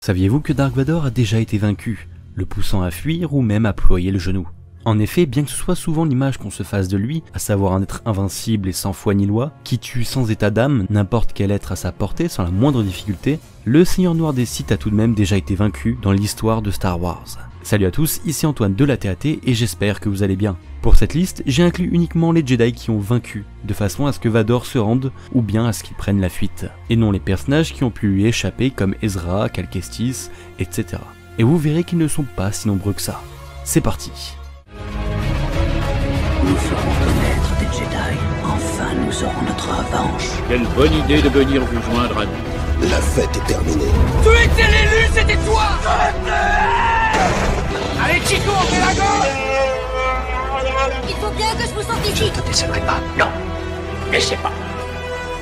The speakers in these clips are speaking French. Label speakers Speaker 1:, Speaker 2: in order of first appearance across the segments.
Speaker 1: Saviez-vous que Dark Vador a déjà été vaincu, le poussant à fuir ou même à ployer le genou? En effet, bien que ce soit souvent l'image qu'on se fasse de lui, à savoir un être invincible et sans foi ni loi, qui tue sans état d'âme n'importe quel être à sa portée sans la moindre difficulté, le Seigneur Noir des Sith a tout de même déjà été vaincu dans l'histoire de Star Wars. Salut à tous, ici Antoine de la TAT et j'espère que vous allez bien. Pour cette liste, j'ai inclus uniquement les Jedi qui ont vaincu, de façon à ce que Vador se rende ou bien à ce qu'il prenne la fuite, et non les personnages qui ont pu lui échapper comme Ezra, Cal Kestis, etc. Et vous verrez qu'ils ne sont pas si nombreux que ça. C'est parti.
Speaker 2: Nous ferons connaître des Jedi. Enfin, nous aurons notre revanche.
Speaker 3: Quelle bonne idée de venir vous joindre à nous.
Speaker 4: La fête est terminée.
Speaker 5: Tu étais l'élu, c'était toi. Allez, Chico, on fait la gauche.
Speaker 6: Il faut bien que je vous sente ici.
Speaker 2: Je ne te descendrai pas. Non. Laissez pas.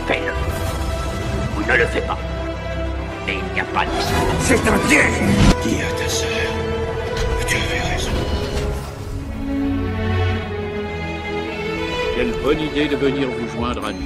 Speaker 2: Fais-le. Ou ne le fais pas. Et il n'y a pas de mission.
Speaker 4: C'est un piège. Dis à ta sœur que tu avais raison.
Speaker 3: Quelle bonne idée de venir vous joindre à nous.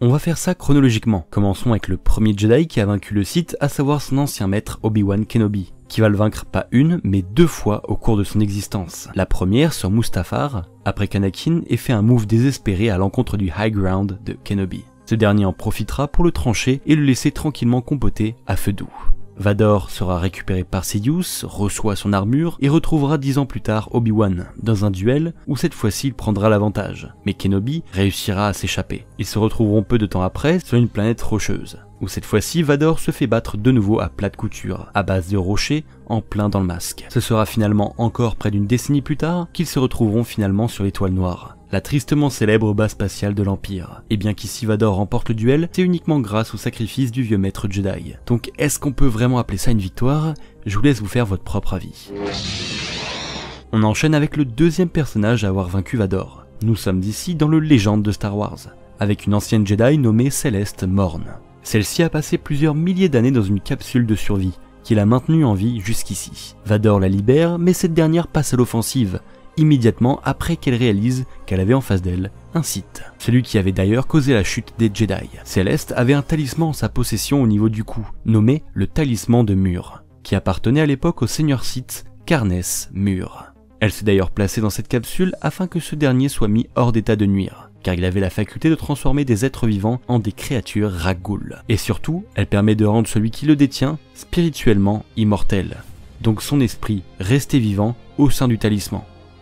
Speaker 1: On va faire ça chronologiquement. Commençons avec le premier Jedi qui a vaincu le Sith, à savoir son ancien maître Obi-Wan Kenobi, qui va le vaincre pas une, mais deux fois au cours de son existence. La première sur Mustafar, après qu'Anakin ait fait un move désespéré à l'encontre du High Ground de Kenobi. Ce dernier en profitera pour le trancher et le laisser tranquillement compoter à feu doux. Vador sera récupéré par Sidious, reçoit son armure et retrouvera 10 ans plus tard Obi-Wan, dans un duel où cette fois-ci il prendra l'avantage. Mais Kenobi réussira à s'échapper. Ils se retrouveront peu de temps après sur une planète rocheuse, où cette fois-ci Vador se fait battre de nouveau à plat de couture, à base de rochers en plein dans le masque. Ce sera finalement encore près d'une décennie plus tard qu'ils se retrouveront finalement sur l'étoile noire, la tristement célèbre base spatiale de l'Empire. Et bien qu'ici Vador remporte le duel, c'est uniquement grâce au sacrifice du vieux maître Jedi. Donc est-ce qu'on peut vraiment appeler ça une victoire? Je vous laisse vous faire votre propre avis. On enchaîne avec le deuxième personnage à avoir vaincu Vador. Nous sommes ici dans le Légende de Star Wars, avec une ancienne Jedi nommée Céleste Morne. Celle-ci a passé plusieurs milliers d'années dans une capsule de survie, qui l'a maintenue en vie jusqu'ici. Vador la libère, mais cette dernière passe à l'offensive, immédiatement après qu'elle réalise qu'elle avait en face d'elle un Sith. Celui qui avait d'ailleurs causé la chute des Jedi. Céleste avait un talisman en sa possession au niveau du cou, nommé le talisman de Mur, qui appartenait à l'époque au seigneur Sith Carness Mur. Elle s'est d'ailleurs placée dans cette capsule afin que ce dernier soit mis hors d'état de nuire, car il avait la faculté de transformer des êtres vivants en des créatures Raghûl. Et surtout, elle permet de rendre celui qui le détient spirituellement immortel, donc son esprit resté vivant au sein du talisman.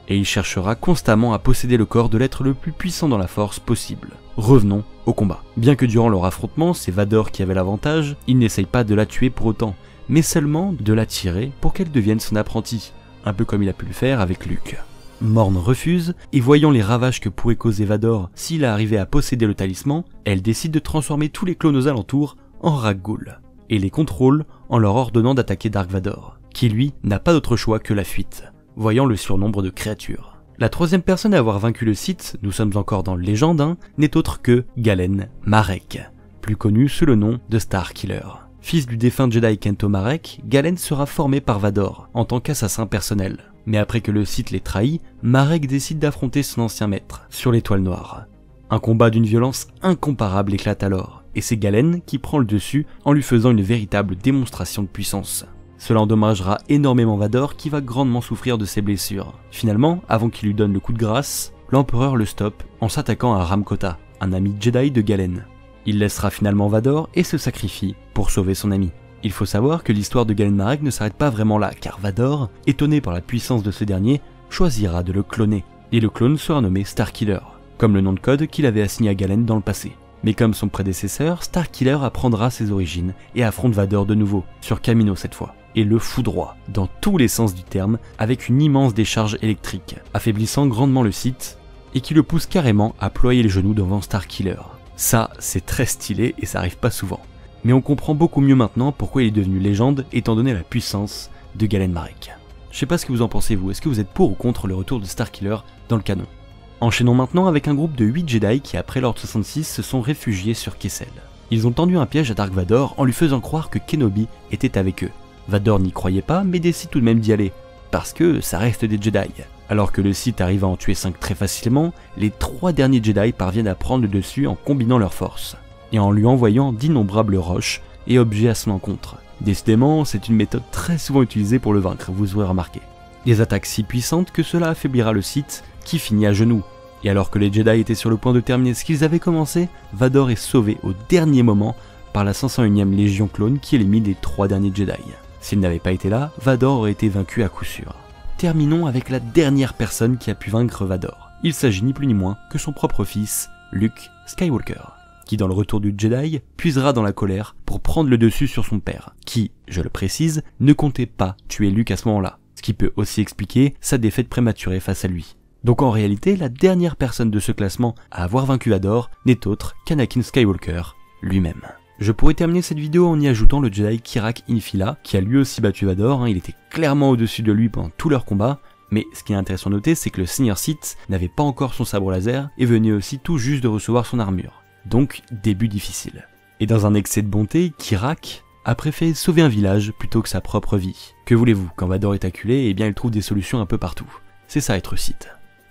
Speaker 1: Et il cherchera constamment à posséder le corps de l'être le plus puissant dans la force possible. Revenons au combat. Bien que durant leur affrontement, c'est Vador qui avait l'avantage, il n'essaye pas de la tuer pour autant, mais seulement de la tirer pour qu'elle devienne son apprenti, un peu comme il a pu le faire avec Luke. Morne refuse, et voyant les ravages que pourrait causer Vador s'il arrivait à posséder le talisman, elle décide de transformer tous les clones aux alentours en Raghûl, et les contrôle en leur ordonnant d'attaquer Dark Vador, qui lui n'a pas d'autre choix que la fuite, voyant le surnombre de créatures. La troisième personne à avoir vaincu le Sith, nous sommes encore dans le Légende, n'est autre que Galen Marek, plus connu sous le nom de Starkiller. Fils du défunt Jedi Kento Marek, Galen sera formé par Vador en tant qu'assassin personnel. Mais après que le Sith l'ait trahi, Marek décide d'affronter son ancien maître sur l'étoile noire. Un combat d'une violence incomparable éclate alors, et c'est Galen qui prend le dessus en lui faisant une véritable démonstration de puissance. Cela endommagera énormément Vador qui va grandement souffrir de ses blessures. Finalement, avant qu'il lui donne le coup de grâce, l'empereur le stoppe en s'attaquant à Ramkota, un ami Jedi de Galen. Il laissera finalement Vador et se sacrifie pour sauver son ami. Il faut savoir que l'histoire de Galen Marek ne s'arrête pas vraiment là, car Vador, étonné par la puissance de ce dernier, choisira de le cloner. Et le clone sera nommé Starkiller, comme le nom de code qu'il avait assigné à Galen dans le passé. Mais comme son prédécesseur, Starkiller apprendra ses origines et affronte Vador de nouveau, sur Kamino cette fois, et le foudroie, dans tous les sens du terme, avec une immense décharge électrique, affaiblissant grandement le Sith, et qui le pousse carrément à ployer les genoux devant Starkiller. Ça, c'est très stylé et ça arrive pas souvent. Mais on comprend beaucoup mieux maintenant pourquoi il est devenu légende étant donné la puissance de Galen Marek. Je sais pas ce que vous en pensez vous, est-ce que vous êtes pour ou contre le retour de Starkiller dans le canon? Enchaînons maintenant avec un groupe de 8 Jedi qui après l'Ordre 66 se sont réfugiés sur Kessel. Ils ont tendu un piège à Dark Vador en lui faisant croire que Kenobi était avec eux. Vador n'y croyait pas mais décide tout de même d'y aller, parce que ça reste des Jedi. Alors que le Sith arrive à en tuer 5 très facilement, les 3 derniers Jedi parviennent à prendre le dessus en combinant leurs forces, et en lui envoyant d'innombrables roches et objets à son encontre, Décidément, c'est une méthode très souvent utilisée pour le vaincre, vous aurez remarqué. Des attaques si puissantes que cela affaiblira le Sith, qui finit à genoux. Et alors que les Jedi étaient sur le point de terminer ce qu'ils avaient commencé, Vador est sauvé au dernier moment par la 501e Légion clone qui élimine les 3 derniers Jedi. S'il n'avait pas été là, Vador aurait été vaincu à coup sûr. Terminons avec la dernière personne qui a pu vaincre Vador. Il s'agit ni plus ni moins que son propre fils, Luke Skywalker, qui dans le Retour du Jedi puisera dans la colère pour prendre le dessus sur son père, qui, je le précise, ne comptait pas tuer Luke à ce moment-là, ce qui peut aussi expliquer sa défaite prématurée face à lui. Donc en réalité, la dernière personne de ce classement à avoir vaincu Vador n'est autre qu'Anakin Skywalker lui-même. Je pourrais terminer cette vidéo en y ajoutant le Jedi Kirak Infila, qui a lui aussi battu Vador, il était clairement au-dessus de lui pendant tout leur combat, mais ce qui est intéressant de noter, c'est que le Seigneur Sith n'avait pas encore son sabre laser et venait aussi tout juste de recevoir son armure. Donc début difficile. Et dans un excès de bonté, Kirak a préféré sauver un village plutôt que sa propre vie. Que voulez-vous, quand Vador est acculé, eh bien il trouve des solutions un peu partout. C'est ça être Sith.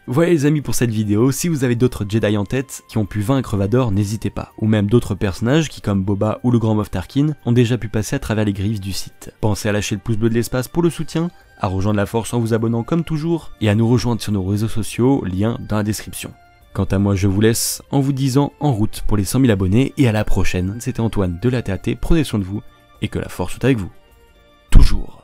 Speaker 1: Voilà les amis pour cette vidéo, si vous avez d'autres Jedi en tête qui ont pu vaincre Vador, n'hésitez pas. Ou même d'autres personnages qui comme Boba ou le Grand Moff Tarkin ont déjà pu passer à travers les griffes du Sith. Pensez à lâcher le pouce bleu de l'espace pour le soutien, à rejoindre la force en vous abonnant comme toujours, et à nous rejoindre sur nos réseaux sociaux, lien dans la description. Quant à moi je vous laisse en vous disant en route pour les 100 000 abonnés et à la prochaine, c'était Antoine de la TAT, prenez soin de vous et que la force soit avec vous. Toujours.